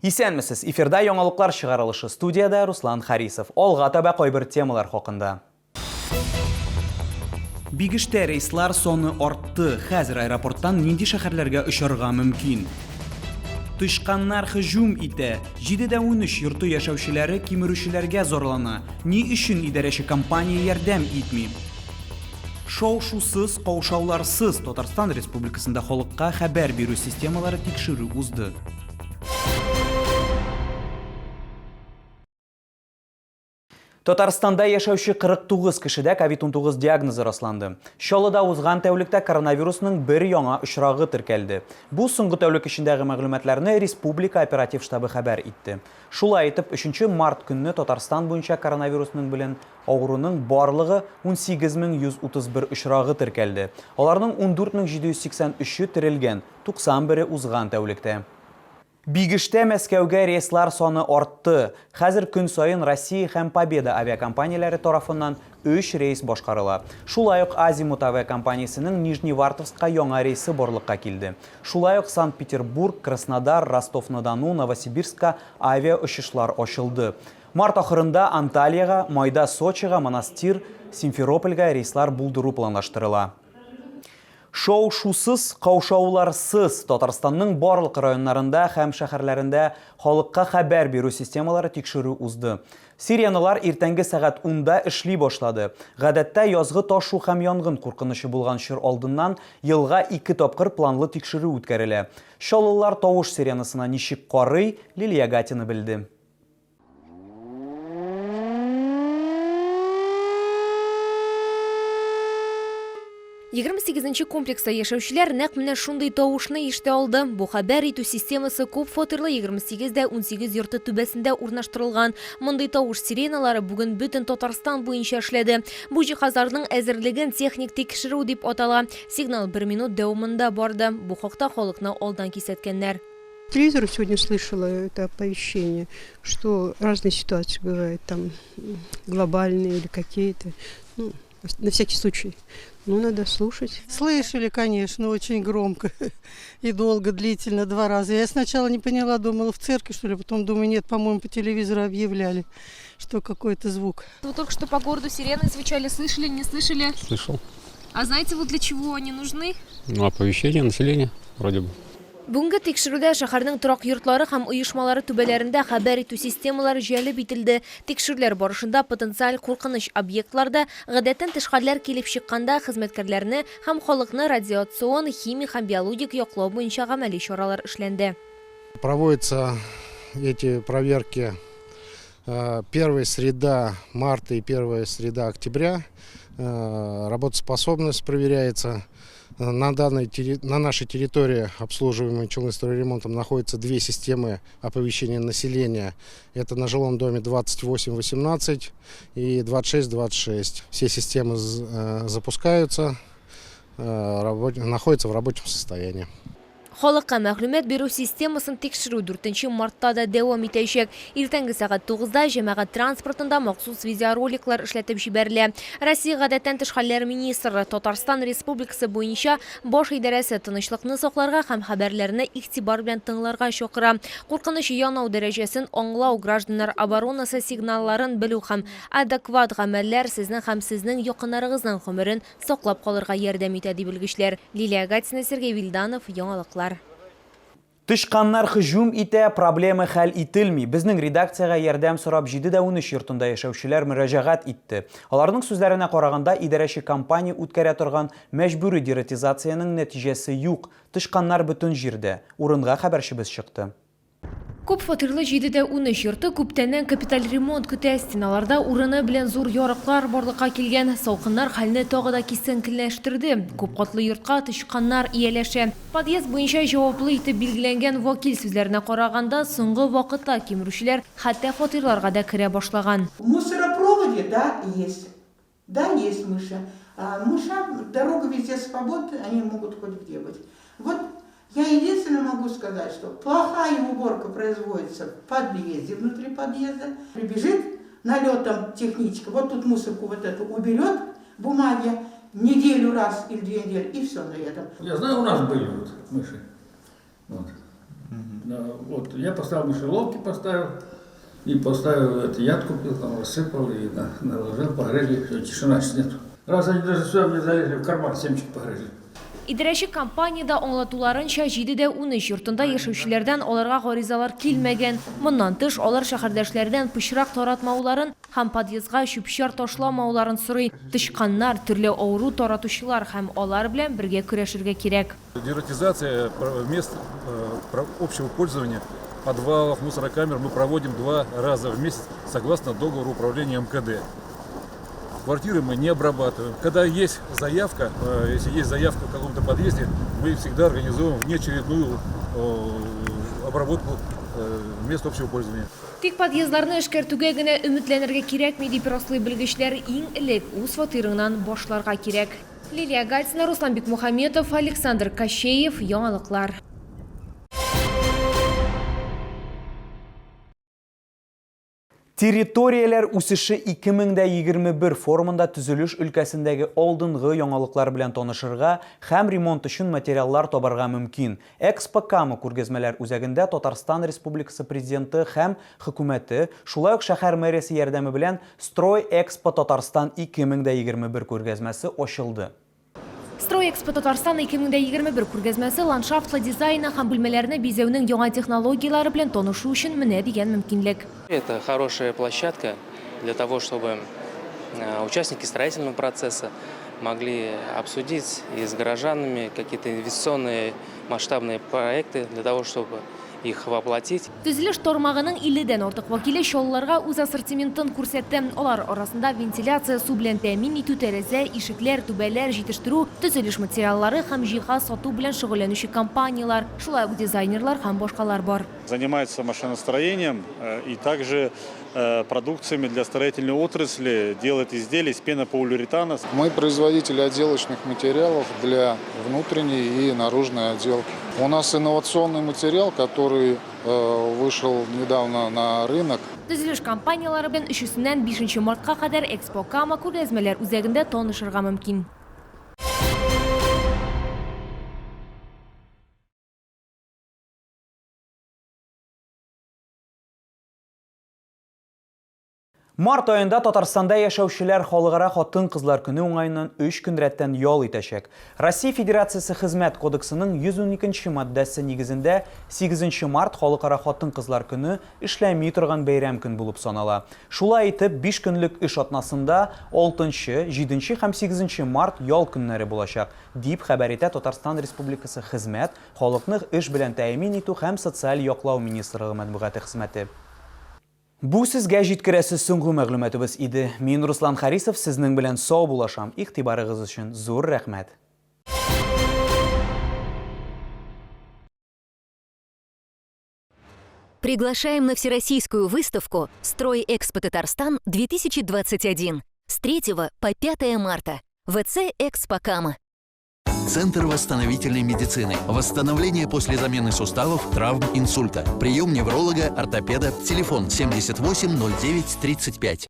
Исәнмесез, эфирда яңалыклар чыгарылышы, студияда Руслан Харисов. Алга таба кайбер темалар хакында. Бигештә рейслар соны артты. Хәзер аэропорттан нинди шәһәрләргә очарга мөмкин? Тышканнар һөҗүм итә. 7-13 йорты яшәүчеләре кимерүчеләргә зарлана. Ни өчен идарәче компания ярдәм итми? Шау-шусыз, каушауларсыз Татарстан Республикасында халыкка хәбәр бирү системалары тикшерү узды. Татарстанда яшәүче 49 кешедә COVID-19 диагнозы расланды. Чаллыда узган тәүлектә коронавирусның бер яңа очрагы теркәлде. Бу соңгы тәүлек эчендәге мәгълүматларны Республика оператив штабы хәбәр итте. Шулай итеп, 3 март көнне Татарстан буенча коронавирусның белән авыруның барлыгы 18131 очрагы теркәлде. Аларның 14783-ü терелгән, 91-е узган тәүлектә. Бигештә Мәскәүгә рейслар саны артты. Хәзер көн сайын Россия һәм Победа авиакомпанияләре тарафыннан 3 рейс башкарыла. Шулай ук Азимут авиакомпаниясының Нижневартовска яңа рейсы барлыкка килде. Шулай ук Санкт-Петербург, Краснодар, Ростов-на-Дону, Новосибирска авиа очышлар ачылды. Март ахырында Анталияга, майда Сочига, Монастир, Симферопольга рейслар булдыру планлаштырыла. Шау-шусыз, каушауларсыз Татарстанның барлык районнарында һәм шәһәрләрендә халыкка хәбәр бирү системалары тикшерү узды. Сиреналар иртәнге сәгать 10-да эшли башлады. Гадәттә язгы ташу һәм янгын куркынышы булган чор алдыннан елга 2 тапкыр планлы тикшерү үткәрелә. Чаллылар тавыш сиренасына ничек карый, Лилия Гатина белде. 28-нче комплекста яшәүчеләр нәкъ менә шундый тавышны ишетә алды. Бу хәбәр итү системасы күп фатирлы 28-18 йорты түбәсендә урнаштырылган. Мондый тавыш сиреналары бүген бөтен Татарстан буенча эшләде. Бу җиһазларның әзерлеген техник тикшерү дип атала. Сигнал 1 минут дәвамында барды. Бу хакта халыкны алдан кисәткәннәр. Телевизор сегодня слышала это оповещение, что разные ситуации бывают, там глобальные или какие-то, на всякий случай. Надо слушать. Слышали, конечно, очень громко и долго, длительно, 2 раза. Я сначала не поняла, думала в церкви, что ли, потом думаю, нет, по-моему, по телевизору объявляли, что какой-то звук. Вы только что по городу сирены звучали, слышали, не слышали? Слышал. А знаете, вот для чего они нужны? Оповещение населения, вроде бы. Бүгенге тикшерүдә шәһәрнең торак йортлары һәм оешмалары түбәләрендә хәбәр итү системалары җәлеп ителде. Тикшерүләр барышында потенциаль куркыныч объектларда гадәттән тыш хәлләр килеп чыкканда хезмәткәрләрне һәм халыкны радиацион, химик һәм биологик яклау буенча гамәли чаралар эшләнде. Проводятся эти проверки 1 среда марта и 1 среда октября. Работоспособность проверяется. На нашей территории, обслуживаемой Челнинстройремонтом, находятся 2 системы оповещения населения. Это на жилом доме 2818 и 2626. Все системы запускаются, находятся в рабочем состоянии. Халыкка мәгълүмат бирү системасын тикшерү 4 мартта да дәвам итәчәк. Иртәнге сәгать 9-да җәмәгать транспортында махсус видеороликлар эшләтеп җибәрелә. Россия гадәттән тыш хәлләр министры Татарстан Республикасы буенча баш идарәсе тынычлыкны сакларга һәм хәбәрләрне игътибар белән тыңларга чакыра. Куркыныч янау дәрәҗәсен аңлау, гражданнар оборонасы сигналларын белү һәм адекват гамәлләр сезнең һәм сезнең якыннарыгызның гомерен саклап калырга ярдәм итә дип белгечләр. Лилия Гатина, Сергей Вильданов, яңалыклар. Тышканнар һөҗүм итә, проблема хәл ителми. Безнең редакциягә ярдәм сорап 7-13 йортында яшәүчеләр мөрәҗәгать итте. Аларның сүзләренә караганда, идарәче компания үткәрә торган мәҗбүри дератизацияның нәтиҗәсе юк. Тышканнар бөтен җирдә. Урынга хәбәрчебез чыкты. Күп фатирлы 7-13 йорты күптәннән капиталь ремонт көтә. Стеналарда урыны белән зур ярыклар барлыкка килгән. Салкыннар хәлне тагы да кисенкеләштерде. Күп катлы йортка тышканнар ияләшә. Подъезд буенча җаваплы итеп билгеләнгән вакил сүзләренә караганда, соңгы вакытта кимерүчеләр хәтта фатирларга да керә башлаган. В мусоропроводе, да, есть. Да, есть мыши. Мышам дорога везде свободна, они могут хоть где быть. Вот я единственное могу сказать, что плохая уборка производится в подъезде, внутри подъезда. Прибежит налетом техничка, вот тут мусорку вот эту уберет, бумаги, неделю раз или 2 недели, и все на этом. Я знаю, у нас были вот мыши. Вот. Вот я поставил мышеловки, и поставил это, яд купил, там рассыпал и наложил, погрызли, все, тишина сейчас нету. Раз они даже сюда мне залезли в карман, семечки погрызли. İдәрәші компанияда аңлатуларынча 7-дә 13 йортында яшәүчеләрдән аларга гаризалар килмәгән. Моннан тыш алар шәһәрдәшләрдән пычрак таратмауларын һәм подъездга чүп-чар ташламауларын сорый. Тышканнар, төрле авыру таратучылар һәм алар белән бергә көрәшергә кирәк. Дератизация мест общего пользования, подвалов, мусорокамер мы проводим 2 раза в месяц согласно договору управления МКД. Квартиры мы не обрабатываем. Когда есть заявка, если есть заявка в каком-то подъезде, мы всегда организуем внеочередную обработку мест общего пользования. Тик подъездларны эшкәртүгә генә өметләнергә кирәкми дип раслый белгечләр, иң элек үз фатирыңнан башларга кирәк. Лилия Гальцина, Руслан Бикмухаметов, Александр Кощеев, Яңалыклар. Территорияләр үсеше 2021 форумында төзелеш өлкәсендәге алдынгы яңалыклар белән танышырга һәм ремонт өчен материаллар табарга мөмкин. Экспо-Кама күргәзмәләр үзәгендә Татарстан Республикасы президенты һәм хөкүмәте, шулай ук шәһәр мэриясе ярдәме белән Строй Экспо Татарстан 2021 күргәзмәсе ачылды. Строй Экспо Татарстан 2021 күргәзмәсе ландшафтлы дизайны һәм бүлмәләрне бизәүнең яңа технологиялары белән танышу өчен менә дигән мөмкинлек. Это хорошая площадка для того, чтобы участники строительного процесса могли обсудить и с горожанами какие-то инвестиционные масштабные проекты для того, чтобы их воплотить. Төзелеш тармагының 50-дән артык вакиле чалларга үз ассортиментын күрсәтте. Алар арасында вентиляция, су белән тәэмин итү, тәрәзә, ишекләр, түбәләр җитештерү, төзелеш материаллары һәм җиһаз сату белән шөгыльләнүче компаниялар, шулай ук дизайнерлар һәм башкалар бар. Занимается машиностроением и также продукциями для строительной отрасли, делает изделия из пенополиуретана. Мы производители отделочных материалов для внутренней и наружной отделки. У нас инновационный материал, который вышел недавно на рынок. Төзелеш компаниялары белән 3-ннән 5 мартка кадәр Экспо-Кама күргәзмәләр үзәгендә танышырга мөмкин. Март айында Татарстанда яшәүчеләр халыкара хатын-кызлар көне уңайыннан 3 көн рәттән ял итәчәк. Россия Федерациясе Хезмәт кодексының 112 маддәсе нигезендә 8 март халыкара хатын-кызлар көне эшләми торган бәйрәм көн булып санала. Шулай итеп, 5 көнлек эш атнасында 6, 7 һәм 8 март ял көннәре булачак, дип хәбәр итә Татарстан Республикасы Хезмәт, халыкны эш белән тәэмин итү һәм социаль яклау министрлыгы матбугат хезмәте. Бу сезгә җиткерәсе соңгы мәгълүматыбыз иде. Мин Руслан Харисов сезнең белән сау булашам. Игътибарыгыз өчен зур рәхмәт. Приглашаем на всероссийскую выставку «Строй Экспо Татарстан-2021» с 3 по 5 марта. ВЦ «Экспо-Кама». Центр восстановительной медицины. Восстановление после замены суставов, травм, инсульта. Прием невролога, ортопеда. Телефон 78 09 35.